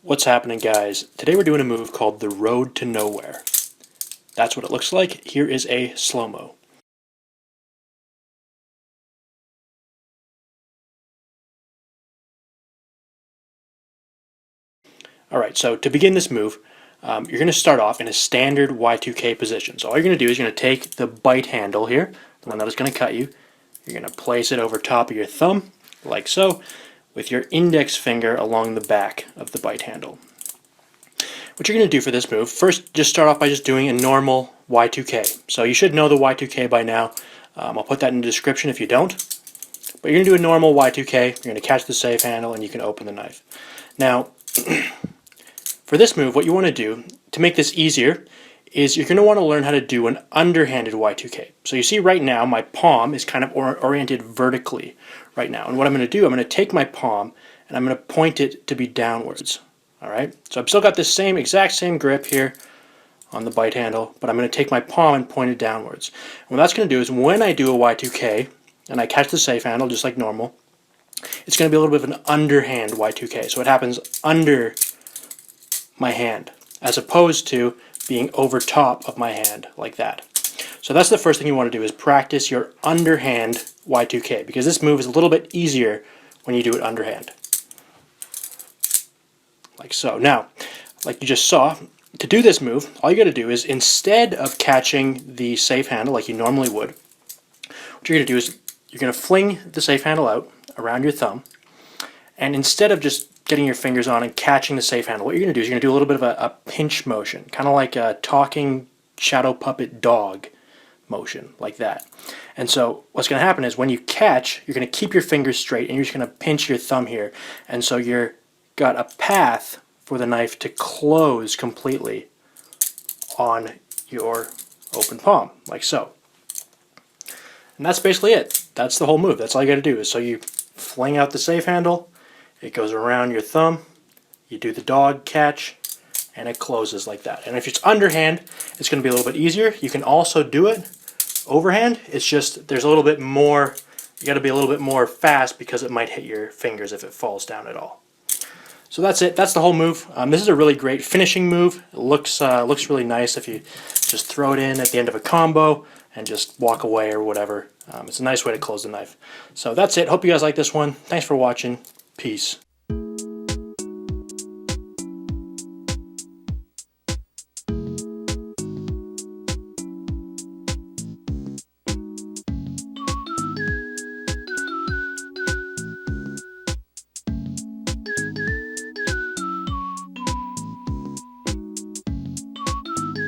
What's happening, guys? Today we're doing a move called the Road to Nowhere. That's what it looks like. Here is a slow-mo. Alright, so to begin this move, you're going to start off in a standard Y2K position. So all you're going to do is you're going to take the bite handle here, the one that is going to cut you. You're going to place it over top of your thumb, like so, with your index finger along the back of the bite handle. What you're going to do for this move, first just start off by just doing a normal Y2K. So you should know the Y2K by now. I'll put that in the description if you don't. But you're going to do a normal Y2K, you're going to catch the safe handle, and you can open the knife. Now, for this move, what you want to do, to make this easier, is you're going to want to learn how to do an underhanded Y2K. So you see right now, my palm is kind of oriented vertically right now. And what I'm going to do, I'm going to take my palm, and I'm going to point it to be downwards. Alright, so I've still got this exact same grip here on the bite handle, but I'm going to take my palm and point it downwards. And what that's going to do is when I do a Y2K, and I catch the safe handle just like normal, it's going to be a little bit of an underhand Y2K. So it happens under my hand, as opposed to being over top of my hand, like that. So that's the first thing you want to do, is practice your underhand Y2K, because this move is a little bit easier when you do it underhand. Like so. Now, like you just saw, to do this move, all you got to do is, instead of catching the safe handle like you normally would, what you're going to do is you're going to fling the safe handle out around your thumb, and instead of just getting your fingers on and catching the safe handle, what you're going to do is you're going to do a little bit of a pinch motion, kind of like a talking shadow puppet dog motion, like that. And so what's going to happen is when you catch, you're going to keep your fingers straight, and you're just going to pinch your thumb here, and so you're got a path for the knife to close completely on your open palm, like so. And that's basically it. That's the whole move. That's all you got to do. Is so you fling out the safe handle, it goes around your thumb, you do the dog catch, and it closes like that. And if it's underhand, it's going to be a little bit easier. You can also do it overhand. It's just there's a little bit more, you got to be a little bit more fast because it might hit your fingers if it falls down at all. So that's it. That's the whole move. This is a really great finishing move. It looks really nice if you just throw it in at the end of a combo and just walk away or whatever. It's a nice way to close the knife. So that's it. Hope you guys like this one. Thanks for watching. Peace.